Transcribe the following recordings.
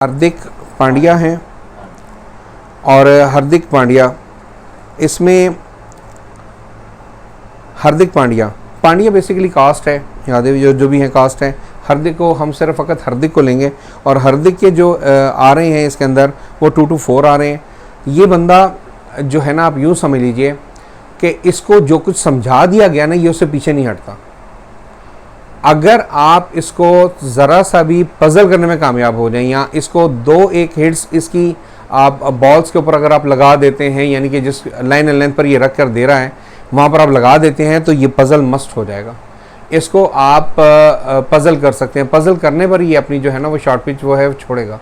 हार्दिक पांड्या हैं और हार्दिक पांड्या इसमें हार्दिक पांड्या बेसिकली कास्ट है, यादव जो भी हैं कास्ट है। हार्दिक को हम सिर्फ फ़कत हार्दिक को लेंगे और हार्दिक के जो आ रहे हैं इसके अंदर वो 2-4 आ रहे हैं। ये बंदा जो है ना, आप यूँ समझ लीजिए कि इसको जो कुछ समझा दिया गया ना, ये उससे पीछे नहीं हटता। अगर आप इसको ज़रा सा भी पजल करने में कामयाब हो जाएं या इसको 2-1 हिट्स इसकी आप बॉल्स के ऊपर अगर आप लगा देते हैं, यानी कि जिस लाइन एंड लेंथ पर ये रख कर दे रहा है वहाँ पर आप लगा देते हैं, तो ये पज़ल मस्ट हो जाएगा। इसको आप पज़ल कर सकते हैं। पज़ल करने पर ये अपनी जो है ना वो शॉर्ट पिच वो है वो छोड़ेगा।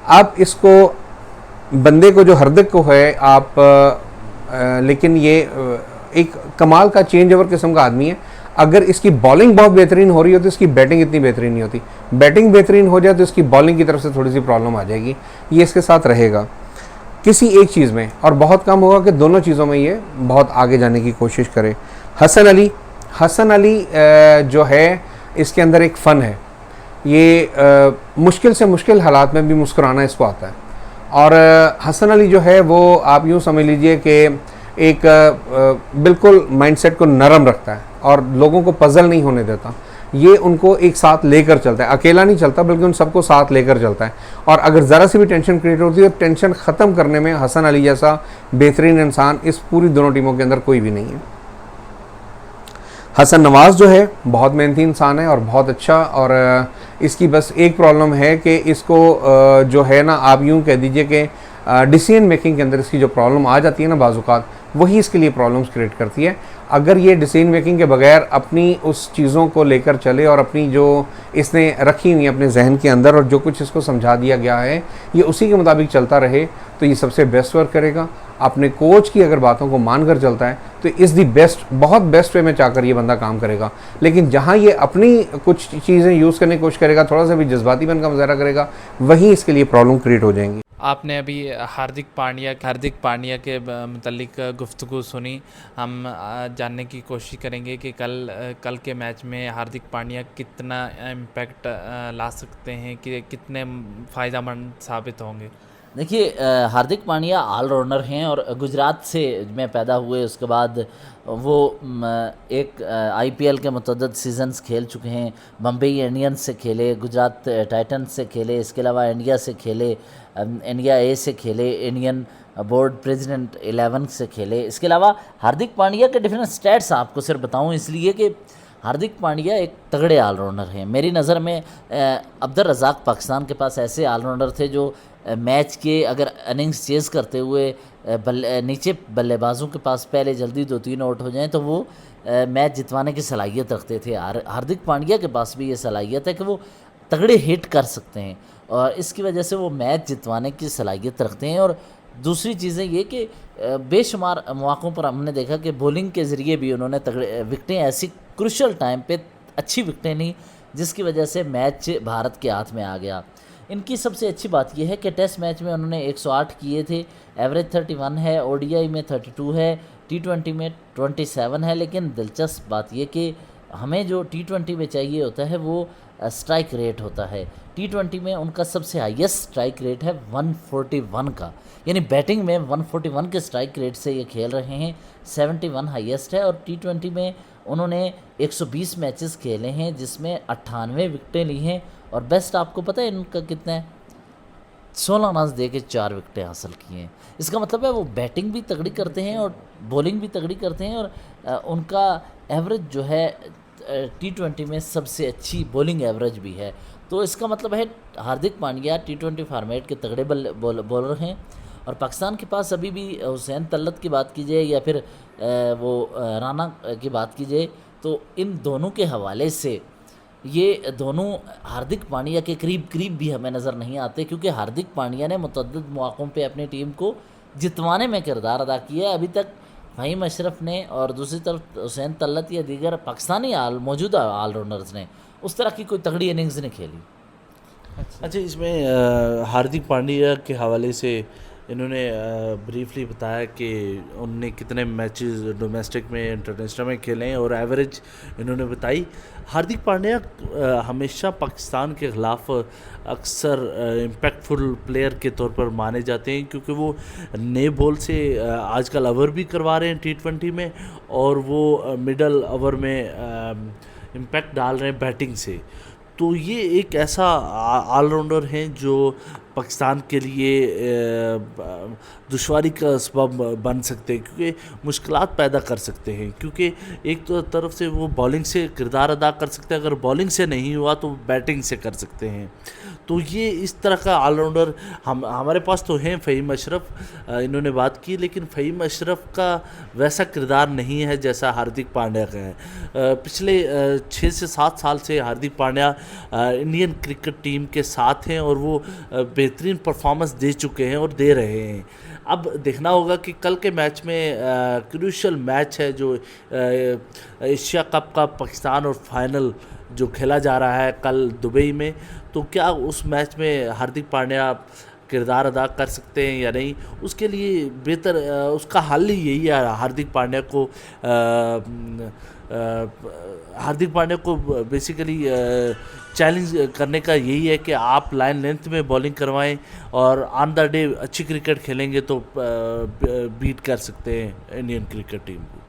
आप इसको बंदे को जो हार्दिक को है आप लेकिन ये एक कमाल का चेंज ओवर किस्म का आदमी है। अगर इसकी बॉलिंग बहुत बेहतरीन हो रही हो तो इसकी बैटिंग इतनी बेहतरीन नहीं होती। बैटिंग बेहतरीन हो जाए तो इसकी बॉलिंग की तरफ से थोड़ी सी प्रॉब्लम आ जाएगी। ये इसके साथ रहेगा किसी एक चीज़ में, और बहुत कम होगा कि दोनों चीज़ों में ये बहुत आगे जाने की कोशिश करे। हसन अली जो है इसके अंदर एक फ़न है। ये मुश्किल से मुश्किल हालात में भी मुस्कुराना इसको आता है। और हसन अली जो है वो आप यूँ समझ लीजिए कि एक बिल्कुल माइंडसेट को नरम रखता है और लोगों को पजल नहीं होने देता। ये उनको एक साथ लेकर चलता है, अकेला नहीं चलता बल्कि उन सबको साथ लेकर चलता है। और अगर ज़रा सी भी टेंशन क्रिएट होती है तो टेंशन ख़त्म करने में हसन अली जैसा बेहतरीन इंसान इस पूरी दोनों टीमों के अंदर कोई भी नहीं है। हसन नवाज़ जो है बहुत मेहनती इंसान है और बहुत अच्छा, और इसकी बस एक प्रॉब्लम है कि इसको जो है ना, आप यूँ कह दीजिए कि डिसीजन मेकिंग के अंदर इसकी जो प्रॉब्लम आ जाती है ना बाज़-औक़ात, वही इसके लिए प्रॉब्लम्स क्रिएट करती है। अगर ये डिसीजन मेकिंग के बगैर अपनी उस चीज़ों को लेकर चले और अपनी जो इसने रखी हुई है अपने जहन के अंदर और जो कुछ इसको समझा दिया गया है ये उसी के मुताबिक चलता रहे, तो ये सबसे बेस्ट वर्क करेगा। अपने कोच की अगर बातों को मान कर चलता है तो इज़ दी बेस्ट, बहुत बेस्ट वे में चाहकर ये बंदा काम करेगा। लेकिन जहाँ ये अपनी कुछ चीज़ें यूज़ करने की कोशिश करेगा, थोड़ा सा भी जज्बातीपन का मुजाहरा करेगा, वहीं इसके लिए प्रॉब्लम क्रिएट हो जाएंगी। आपने अभी हार्दिक पांड्या के मुतल्लिक गुफ्तगू सुनी। हम जानने की कोशिश करेंगे कि कल के मैच में हार्दिक पांड्या कितना इम्पैक्ट ला सकते हैं, कि कितने फ़ायदेमंद साबित होंगे। देखिए, हार्दिक पांड्या ऑलराउंडर हैं और गुजरात से में पैदा हुए। उसके बाद वो एक आईपीएल के मुतअद्दिद सीजन्स खेल चुके हैं। बम्बई इंडियंस से खेले, गुजरात टाइटन्स से खेले, इसके अलावा इंडिया से खेले, इंडिया ए से खेले, इंडियन बोर्ड प्रेसिडेंट 11 से खेले। इसके अलावा हार्दिक पांड्या के डिफरेंट स्टैट्स आपको सिर्फ बताऊं इसलिए कि हार्दिक पांड्या एक तगड़े ऑलराउंडर हैं। मेरी नज़र में अब्दुल रज़ाक पाकिस्तान के पास ऐसे ऑलराउंडर थे जो मैच के अगर इनिंग्स चेज़ करते हुए नीचे बल्लेबाजों के पास पहले जल्दी 2-3 आउट हो जाएं तो वो मैच जितवाने की सलाहियत रखते थे। हार्दिक पांड्या के पास भी ये सलाहियत है कि वो तगड़े हिट कर सकते हैं और इसकी वजह से वो मैच जितवाने की सलाहियत रखते हैं। और दूसरी चीज़ें ये कि बेशुमार मौक़ों पर हमने देखा कि बॉलिंग के ज़रिए भी उन्होंने तगड़े विकटें, ऐसी क्रूशल टाइम पे अच्छी विकटें ली जिसकी वजह से मैच भारत के हाथ में आ गया। इनकी सबसे अच्छी बात यह है कि टेस्ट मैच में उन्होंने 108 किए थे, एवरेज 31 है, ओडीआई में 32 है, टी20 में 27 है। लेकिन दिलचस्प बात यह कि हमें जो टी20 में चाहिए होता है वो स्ट्राइक रेट होता है। टी20 में उनका सबसे हाईएस्ट स्ट्राइक रेट है 141 का, यानी बैटिंग में 141 के स्ट्राइक रेट से ये खेल रहे हैं। 71 हाईएस्ट है और टी20 में उन्होंने 120 मैचेस खेले हैं जिसमें 98 विकटें ली हैं। और बेस्ट आपको पता है इनका कितना है? 16 रन दे के 4 विकटें हासिल की हैं। इसका मतलब है वो बैटिंग भी तगड़ी करते हैं और बॉलिंग भी तगड़ी करते हैं और उनका एवरेज जो है टी20 में सबसे अच्छी बॉलिंग एवरेज भी है। तो इसका मतलब है हार्दिक पांड्या टी20 फॉर्मेट के तगड़े बॉलर हैं। और पाकिस्तान के पास अभी भी हुसैन तलत की बात की जाए या फिर वो राना की बात की जाए तो इन दोनों के हवाले से ये दोनों हार्दिक पांड्या के करीब भी हमें नज़र नहीं आते, क्योंकि हार्दिक पांड्या ने मुतअद्दिद मौक़ों पे अपनी टीम को जितवाने में किरदार अदा किया है। अभी तक फ़हीम अशरफ ने और दूसरी तरफ हुसैन तलत या दीगर पाकिस्तानी मौजूदा ऑलराउंडर्स ने उस तरह की कोई तगड़ी इनिंग्स नहीं खेली। अच्छा, इसमें हार्दिक पांड्या के हवाले से इन्होंने ब्रीफली बताया कि उनने कितने मैचेस डोमेस्टिक में इंटरनेशनल में खेले हैं और एवरेज इन्होंने बताई। हार्दिक पांड्या हमेशा पाकिस्तान के ख़िलाफ़ अक्सर इम्पैक्टफुल प्लेयर के तौर पर माने जाते हैं, क्योंकि वो नए बॉल से आजकल ओवर भी करवा रहे हैं T20 में, और वो मिडल ओवर में इम्पैक्ट डाल रहे हैं बैटिंग से। तो ये एक ऐसा ऑलराउंडर हैं जो पाकिस्तान के लिए दुश्वारी का सबब बन सकते हैं, क्योंकि मुश्किलात पैदा कर सकते हैं। क्योंकि एक तो तरफ से वो बॉलिंग से किरदार अदा कर सकते हैं, अगर बॉलिंग से नहीं हुआ तो बैटिंग से कर सकते हैं। तो ये इस तरह का ऑलराउंडर हमारे पास तो हैं फ़हीम अशरफ, इन्होंने बात की, लेकिन फ़हीम अशरफ का वैसा किरदार नहीं है जैसा हार्दिक पांड्या का है। पिछले 6 से 7 साल से Hardik Pandya Indian cricket team के साथ हैं और वो बेहतरीन परफॉर्मेंस दे चुके हैं और दे रहे हैं। अब देखना होगा कि कल के मैच में क्रूशियल मैच है जो एशिया कप का पाकिस्तान और फाइनल जो खेला जा रहा है कल दुबई में, तो क्या उस मैच में हार्दिक पांड्या किरदार अदा कर सकते हैं या नहीं। उसके लिए बेहतर उसका हल ही यही है, हार्दिक पांड्या को बेसिकली चैलेंज करने का यही है कि आप लाइन लेंथ में बॉलिंग करवाएं और ऑन द डे अच्छी क्रिकेट खेलेंगे तो बीट कर सकते हैं इंडियन क्रिकेट टीम को।